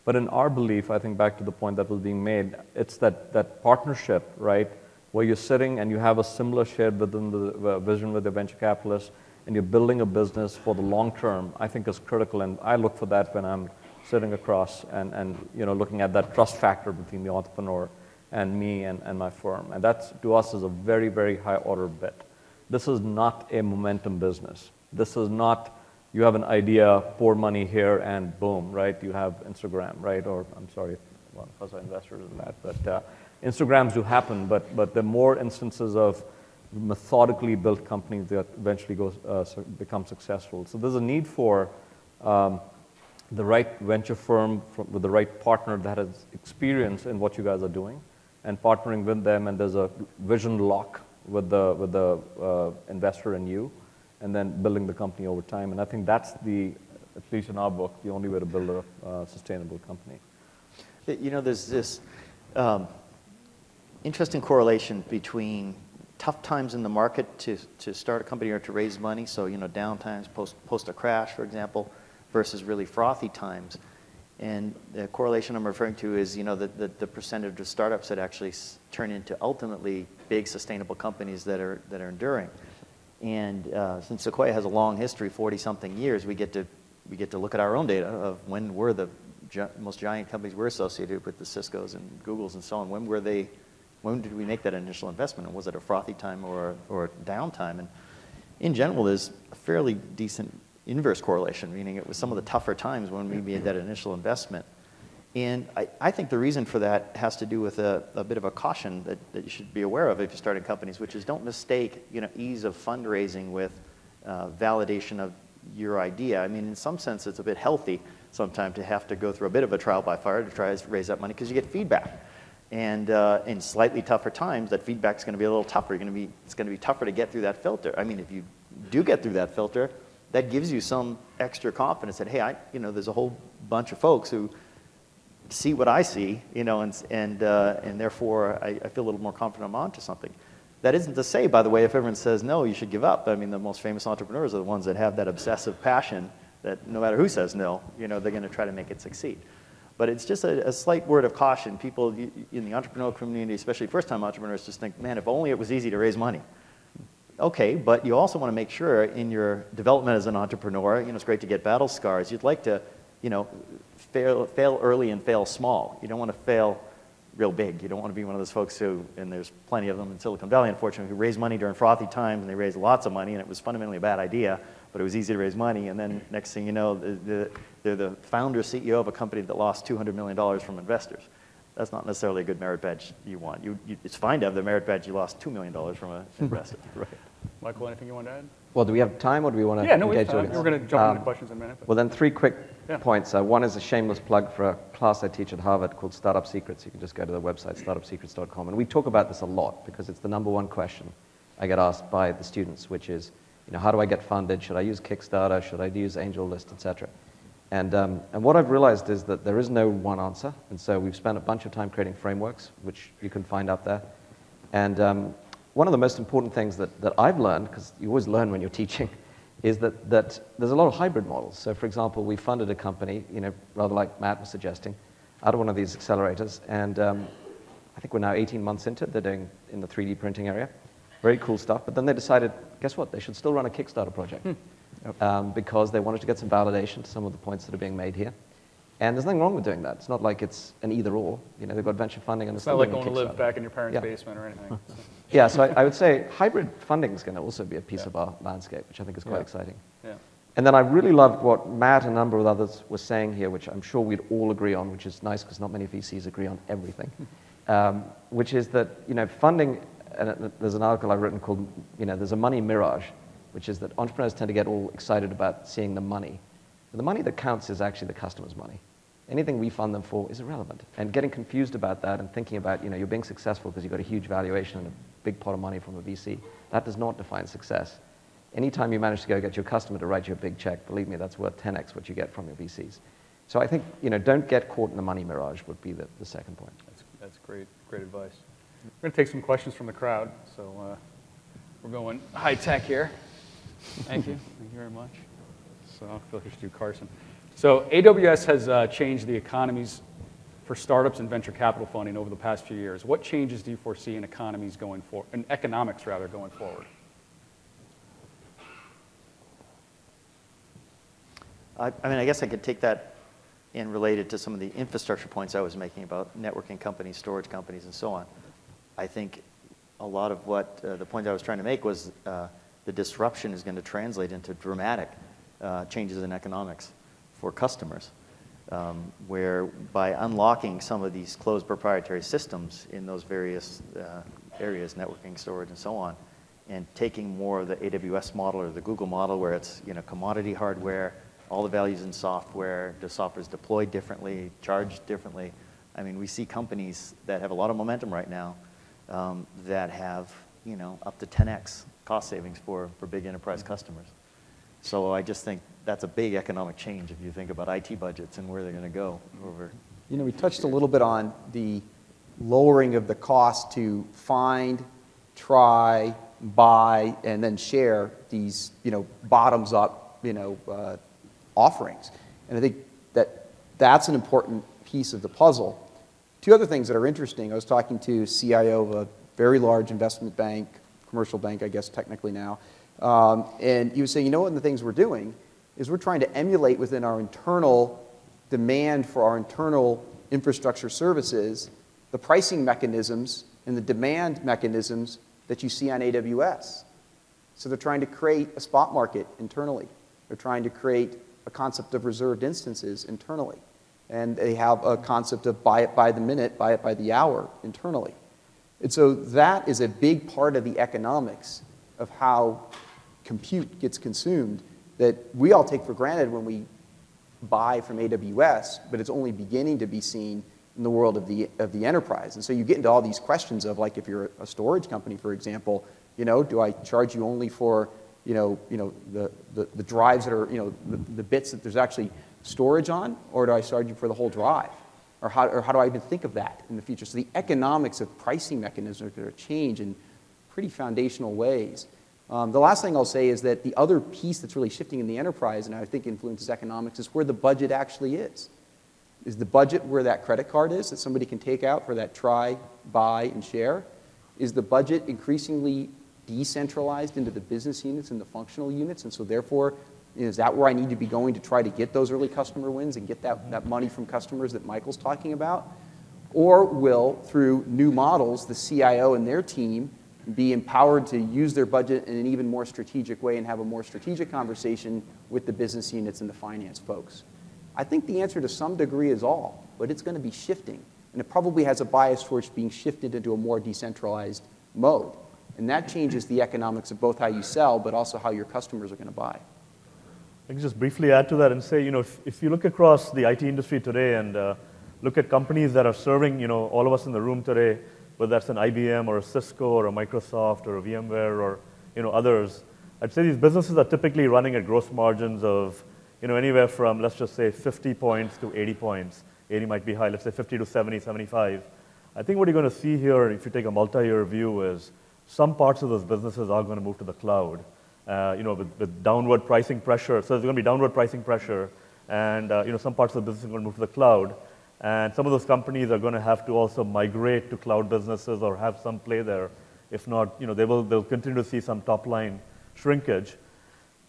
But in our belief, I think back to the point that was being made, it's that partnership, right, where you're sitting and you have a similar shared within the vision with the venture capitalists, and you're building a business for the long term, I think is critical. And I look for that when I'm sitting across and looking at that trust factor between the entrepreneur and me and my firm. And that's, to us, is a very, very high order bit. This is not a momentum business. This is not, you have an idea, pour money here, and boom, right? You have Instagram, right? Or, I'm sorry, well, because I'm investors in that, but Instagrams do happen, but there are more instances of methodically built companies that eventually become successful. So there's a need for the right venture firm with the right partner that has experience in what you guys are doing, and partnering with them, and there's a vision lock with the investor in you, and then building the company over time. And I think that's at least in our book, the only way to build a sustainable company. There's this interesting correlation between tough times in the market to start a company or to raise money, so down times, post a crash, for example, versus really frothy times. And the correlation I'm referring to is the percentage of startups that actually turn into ultimately big sustainable companies that are enduring. And since Sequoia has a long history, 40-something years, we get to look at our own data of when were the most giant companies we're associated with, the Ciscos and Googles and so on. When did we make that initial investment, and was it a frothy time or a down time? And in general, there's a fairly decent inverse correlation, meaning it was some of the tougher times when we made that initial investment. And I think the reason for that has to do with a bit of a caution that you should be aware of if you're starting companies, which is don't mistake ease of fundraising with validation of your idea. I mean, in some sense, it's a bit healthy sometimes to have to go through a bit of a trial by fire to try to raise that money, because you get feedback. And in slightly tougher times, that feedback's going to be a little tougher. It's going to be tougher to get through that filter. I mean, if you do get through that filter, that gives you some extra confidence that, hey, there's a whole bunch of folks who see what I see, and therefore I feel a little more confident I'm onto something. That isn't to say, by the way, if everyone says no, you should give up. I mean, the most famous entrepreneurs are the ones that have that obsessive passion that no matter who says no, they're going to try to make it succeed. But it's just a slight word of caution. People in the entrepreneurial community, especially first-time entrepreneurs, just think, man, if only it was easy to raise money. Okay, but you also want to make sure in your development as an entrepreneur, it's great to get battle scars. You'd like to, fail early and fail small. You don't want to fail real big. You don't want to be one of those folks who, and there's plenty of them in Silicon Valley, unfortunately, who raise money during frothy times, and they raise lots of money, and it was fundamentally a bad idea, but it was easy to raise money, and then next thing you know, they're the founder, CEO of a company that lost $200 million from investors. That's not necessarily a good merit badge you want. It's fine to have the merit badge you lost $2 million from an investor. Right. Michael, anything you want to add? Well, do we have time, or do we want to engage we have time. We're going to jump into questions in a minute. Well, then 3 quick points. One is a shameless plug for a class I teach at Harvard called Startup Secrets. You can just go to the website, startupsecrets.com. And we talk about this a lot because it's the #1 question I get asked by the students, which is, how do I get funded? Should I use Kickstarter? Should I use AngelList, et cetera? And what I've realized is that there is no one answer. And so we've spent a bunch of time creating frameworks, which you can find out there. And one of the most important things that I've learned, because you always learn when you're teaching, is that there's a lot of hybrid models. So for example, we funded a company, rather like Matt was suggesting, out of one of these accelerators. And I think we're now 18 months into it. They're doing in the 3D printing area. Very cool stuff. But then they decided, guess what? They should still run a Kickstarter project. Because they wanted to get some validation to some of the points that are being made here. And there's nothing wrong with doing that. It's not like it's an either or. They've got venture funding and it's not like going to live back in your parents' basement or anything. Yeah, so I would say hybrid funding is going to also be a piece of our landscape, which I think is quite exciting. Yeah. And then I really loved what Matt and a number of others were saying here, which I'm sure we'd all agree on, which is nice because not many VCs agree on everything, which is that funding, and there's an article I've written called, there's a money mirage, which is that entrepreneurs tend to get all excited about seeing the money. But the money that counts is actually the customer's money. Anything we fund them for is irrelevant. And getting confused about that and thinking about, you're being successful because you've got a huge valuation and a big pot of money from a VC, that does not define success. Anytime you manage to go get your customer to write you a big check, believe me, that's worth 10x what you get from your VCs. So I think, don't get caught in the money mirage would be the second point. That's great advice. We're going to take some questions from the crowd. So we're going high tech here. Thank you. Thank you very much. so I feel like I should do Carson. So AWS has changed the economies for startups and venture capital funding over the past few years. What changes do you foresee in economies going forward, in economics rather, going forward? I mean, I guess I could take that and relate it to some of the infrastructure points I was making about networking companies, storage companies, and so on. I think a lot of what the point I was trying to make was the disruption is going to translate into dramatic changes in economics for customers, where by unlocking some of these closed proprietary systems in those various areas, networking, storage, and so on, and taking more of the AWS model or the Google model where it's commodity hardware, all the values in software, the software is deployed differently, charged differently. I mean, we see companies that have a lot of momentum right now that have up to 10x cost savings for big enterprise customers. So I just think that's a big economic change if you think about IT budgets and where they're going to go over. We touched a little bit on the lowering of the cost to find, try, buy, and then share these, bottoms up, offerings. And I think that that's an important piece of the puzzle. Two other things that are interesting. I was talking to a CIO of a very large investment bank, commercial bank, I guess technically now, and he was saying, one of the things we're doing is we're trying to emulate within our internal demand for our internal infrastructure services the pricing mechanisms and the demand mechanisms that you see on AWS. So they're trying to create a spot market internally. They're trying to create a concept of reserved instances internally. And they have a concept of buy it by the minute, buy it by the hour internally. And so that is a big part of the economics of how compute gets consumed that we all take for granted when we buy from AWS, but it's only beginning to be seen in the world of the enterprise. And so you get into all these questions of, like, if you're a storage company, for example, do I charge you only for the drives that are, the bits that there's actually storage on, or do I charge you for the whole drive? Or how do I even think of that in the future? So the economics of pricing mechanisms are going to change in pretty foundational ways. The last thing I'll say is that the other piece that's really shifting in the enterprise, and I think influences economics, is where the budget actually is. Is the budget where that credit card is that somebody can take out for that try, buy, and share? Is the budget increasingly decentralized into the business units and the functional units? And so therefore, is that where I need to be going to try to get those early customer wins and get that money from customers that Michael's talking about? Or will, through new models, the CIO and their team be empowered to use their budget in an even more strategic way and have a more strategic conversation with the business units and the finance folks? I think the answer to some degree is all, but it's going to be shifting. And it probably has a bias towards being shifted into a more decentralized mode. And that changes the economics of both how you sell, but also how your customers are going to buy. I can just briefly add to that and say, if you look across the IT industry today and look at companies that are serving, all of us in the room today, whether that's an IBM or a Cisco or a Microsoft or a VMware or, others, I'd say these businesses are typically running at gross margins of, anywhere from, let's just say, 50 points to 80 points. 80 might be high, let's say 50 to 70, 75. I think what you're going to see here, if you take a multi-year view, is some parts of those businesses are going to move to the cloud, with downward pricing pressure. So there's going to be downward pricing pressure, and some parts of the business are going to move to the cloud. And some of those companies are going to have to also migrate to cloud businesses or have some play there. If not, they'll continue to see some top-line shrinkage.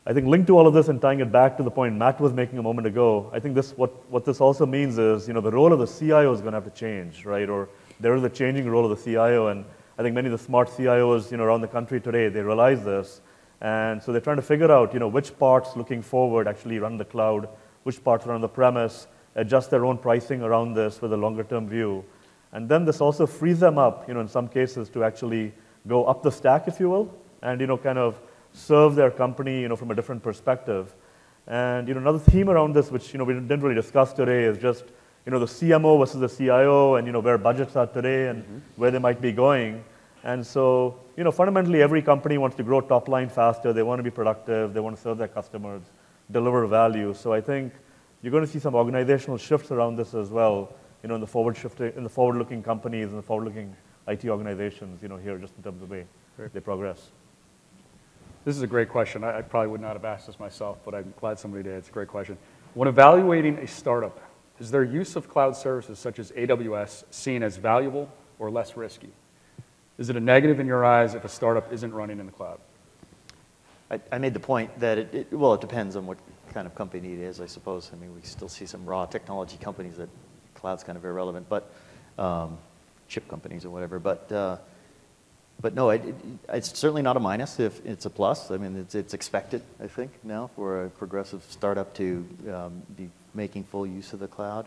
I think linked to all of this and tying it back to the point Matt was making a moment ago, I think what this also means is, the role of the CIO is going to have to change, right? Or there is a changing role of the CIO, and I think many of the smart CIOs, around the country today, they realize this. And so they're trying to figure out, which parts looking forward actually run the cloud, which parts run the premise, adjust their own pricing around this with a longer-term view. And then this also frees them up, in some cases, to actually go up the stack, if you will, and, kind of serve their company, from a different perspective. And, another theme around this, which, we didn't really discuss today, is just, the CMO versus the CIO and, where budgets are today and where they might be going. And so, fundamentally, every company wants to grow top line faster. They want to be productive. They want to serve their customers, deliver value. So I think you're going to see some organizational shifts around this as well, in the forward-looking companies and the forward-looking IT organizations, here just in terms of the way they progress. This is a great question. I probably would not have asked this myself, but I'm glad somebody did. It's a great question. When evaluating a startup, is their use of cloud services such as AWS seen as valuable or less risky? Is it a negative in your eyes if a startup isn't running in the cloud? I made the point that it depends on what kind of company it is, I suppose. I mean, we still see some raw technology companies that cloud's kind of irrelevant, but chip companies or whatever. But no, it's certainly not a minus if it's a plus. I mean, it's expected, I think, now for a progressive startup to be making full use of the cloud.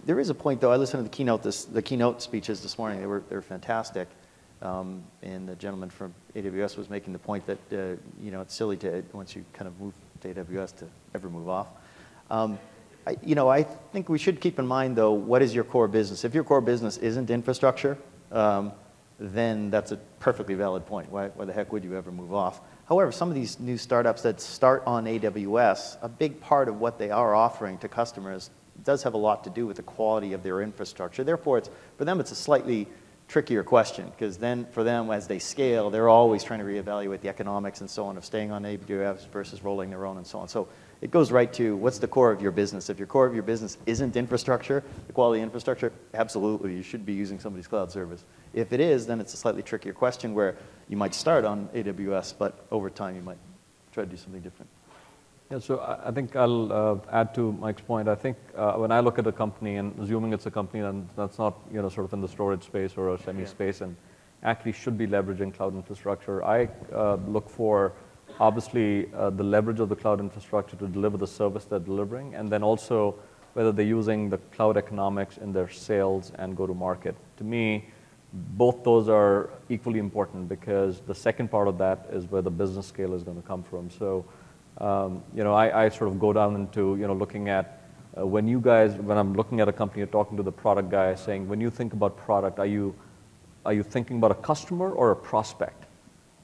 There is a point, though. I listened to the keynote speeches this morning. They were fantastic. And the gentleman from AWS was making the point that it's silly to, once you kind of move to AWS, to ever move off. I think we should keep in mind, though, what is your core business? If your core business isn't infrastructure, then that's a perfectly valid point. Why the heck would you ever move off? However, some of these new startups that start on AWS, a big part of what they are offering to customers does have a lot to do with the quality of their infrastructure. Therefore, for them, it's a slightly trickier question, because then for them, as they scale, they're always trying to reevaluate the economics and so on of staying on AWS versus rolling their own and so on. So it goes right to what's the core of your business. If your core of your business isn't infrastructure, the quality infrastructure, absolutely, you should be using somebody's cloud service. If it is, then it's a slightly trickier question where you might start on AWS, but over time you might try to do something different. Yeah, so I think I'll add to Mike's point. I think when I look at a company, and assuming it's a company that's not sort of in the storage space or a semi space, and actually should be leveraging cloud infrastructure, I look for obviously the leverage of the cloud infrastructure to deliver the service they're delivering, and then also whether they're using the cloud economics in their sales and go to market. To me, both those are equally important, because the second part of that is where the business scale is going to come from. So I sort of go down into looking at when I'm looking at a company or talking to the product guy, saying, when you think about product, are you thinking about a customer or a prospect?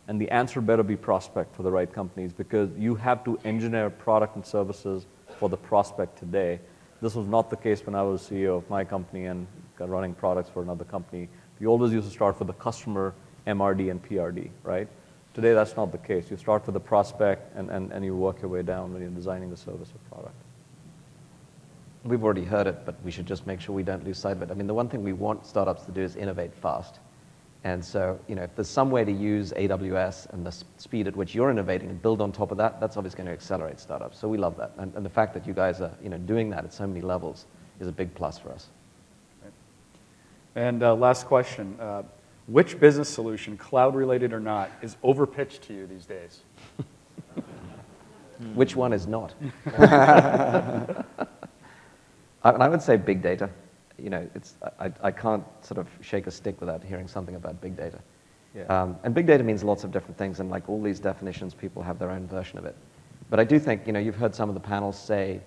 And the answer better be prospect for the right companies, because you have to engineer product and services for the prospect today. This was not the case when I was CEO of my company and running products for another company. We always used to start with the customer, MRD and PRD, right? Today, that's not the case. You start with the prospect and you work your way down when you're designing the service or product. We've already heard it, but we should just make sure we don't lose sight of it. I mean, the one thing we want startups to do is innovate fast. And so, if there's some way to use AWS and the speed at which you're innovating and build on top of that, that's obviously going to accelerate startups. So we love that. And the fact that you guys are doing that at so many levels is a big plus for us. And last question, which business solution, cloud-related or not, is overpitched to you these days? Which one is not? I would say big data. I can't sort of shake a stick without hearing something about big data. Yeah. And big data means lots of different things, and like all these definitions, people have their own version of it. But I do think, you've heard some of the panels say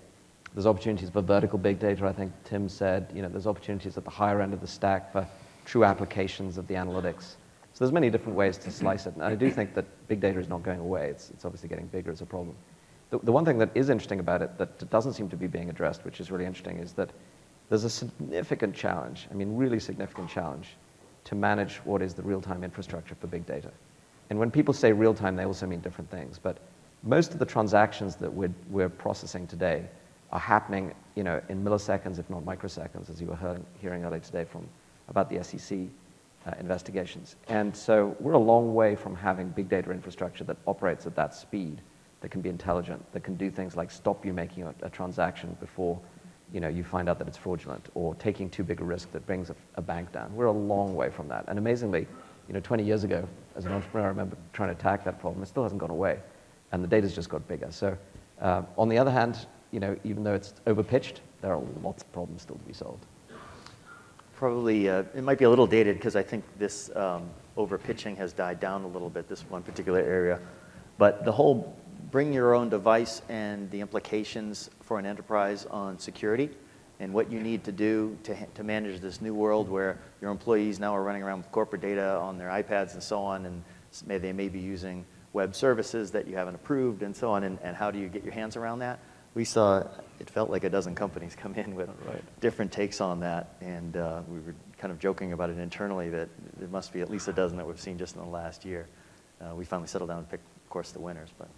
there's opportunities for vertical big data. I think Tim said, there's opportunities at the higher end of the stack for true applications of the analytics. So there's many different ways to slice it. And I do think that big data is not going away. It's obviously getting bigger as a problem. The one thing that is interesting about it that doesn't seem to be being addressed, which is really interesting, is that there's a significant challenge, really significant challenge, to manage what is the real-time infrastructure for big data. And when people say real-time, they also mean different things. But most of the transactions that we're processing today are happening, in milliseconds, if not microseconds, as you were hearing earlier today about the SEC investigations. And so we're a long way from having big data infrastructure that operates at that speed, that can be intelligent, that can do things like stop you making a transaction before you find out that it's fraudulent, or taking too big a risk that brings a bank down. We're a long way from that. And amazingly, 20 years ago, as an entrepreneur, I remember trying to attack that problem. It still hasn't gone away, and the data's just got bigger. So on the other hand, even though it's overpitched, there are lots of problems still to be solved. Probably, it might be a little dated, because I think this overpitching has died down a little bit, this one particular area. But the whole bring your own device and the implications for an enterprise on security and what you need to do to manage this new world where your employees now are running around with corporate data on their iPads and so on, and they may be using web services that you haven't approved and so on, and how do you get your hands around that? We saw, it felt like a dozen companies come in with different takes on that, and we were kind of joking about it internally that there must be at least a dozen that we've seen just in the last year. We finally settled down and picked course, the winners. But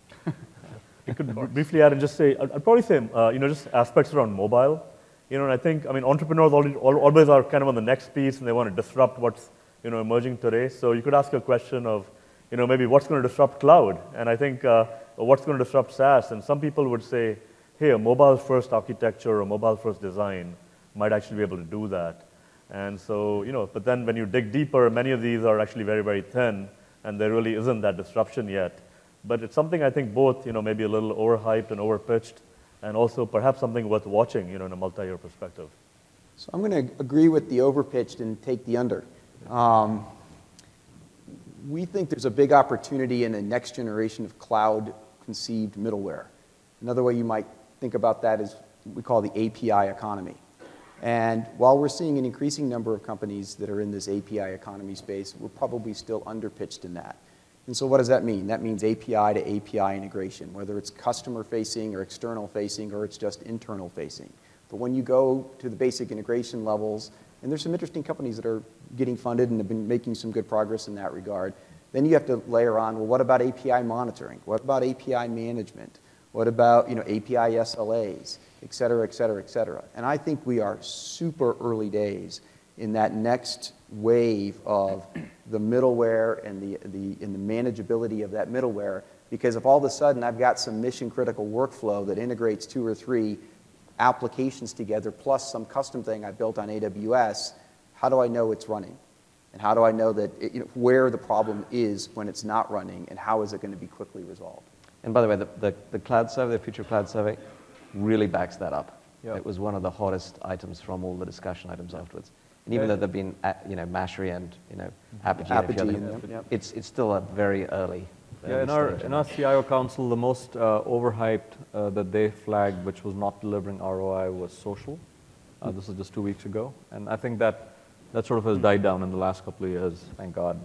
You could briefly add and just say, I'd probably say, just aspects around mobile. And I think, entrepreneurs always are kind of on the next piece, and they want to disrupt what's, emerging today. So you could ask a question of, maybe what's going to disrupt cloud? And I think, what's going to disrupt SaaS? And some people would say, hey, a mobile-first architecture or mobile-first design might actually be able to do that. And so, but then when you dig deeper, many of these are actually very, very thin, and there really isn't that disruption yet. But it's something I think both, maybe a little overhyped and overpitched, and also perhaps something worth watching, in a multi-year perspective. So I'm going to agree with the overpitched and take the under. We think there's a big opportunity in a next generation of cloud-conceived middleware. Another way you might think about that is what we call the API economy. And while we're seeing an increasing number of companies that are in this API economy space, we're probably still underpitched in that. And so what does that mean? That means API to API integration, whether it's customer-facing or external-facing or it's just internal-facing. But when you go to the basic integration levels, and there's some interesting companies that are getting funded and have been making some good progress in that regard, then you have to layer on, well, what about API monitoring? What about API management? What about API SLAs, et cetera, et cetera, et cetera? And I think we are super early days in that next wave of the middleware and the manageability of that middleware, because if all of a sudden I've got some mission-critical workflow that integrates 2 or 3 applications together plus some custom thing I built on AWS, how do I know it's running? And how do I know that where the problem is when it's not running, and how is it going to be quickly resolved? And by the way, the cloud survey, the future cloud survey, really backs that up. Yep. It was one of the hottest items from all the discussion items afterwards. And even though there've been, Mashery and Apogee, it's still a very early. Yeah, in our CIO council, the most overhyped that they flagged, which was not delivering ROI, was social. This was just 2 weeks ago, and I think that sort of has died down in the last couple of years, thank God.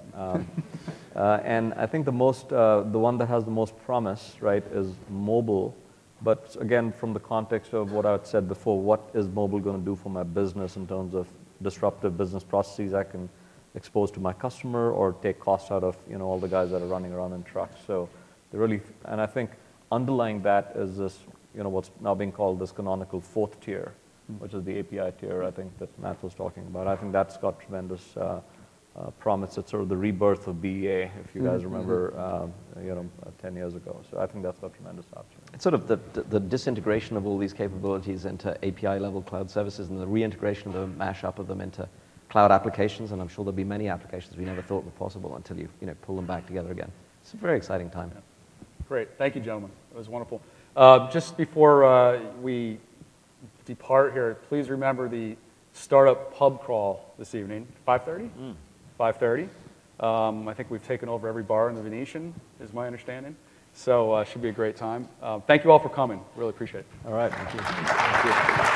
And I think the one that has the most promise, right, is mobile. But again, from the context of what I had said before, what is mobile going to do for my business in terms of disruptive business processes I can expose to my customer or take costs out of all the guys that are running around in trucks. So and I think underlying that is this, what's now being called this canonical 4th tier, which is the API tier, I think, that Matt was talking about. I think that's got tremendous promise. It's sort of the rebirth of BEA, if you guys remember, 10 years ago. So I think that's got tremendous opportunity. It's sort of the disintegration of all these capabilities into API-level cloud services and the reintegration of the mashup of them into cloud applications, and I'm sure there'll be many applications we never thought were possible until you pull them back together again. It's a very exciting time. Yeah. Great. Thank you, gentlemen. It was wonderful. Just before we depart here, please remember the startup pub crawl this evening, 5:30? 5:30. I think we've taken over every bar in the Venetian, is my understanding. So should be a great time. Thank you all for coming. Really appreciate it. All right. Thank you. Thank you.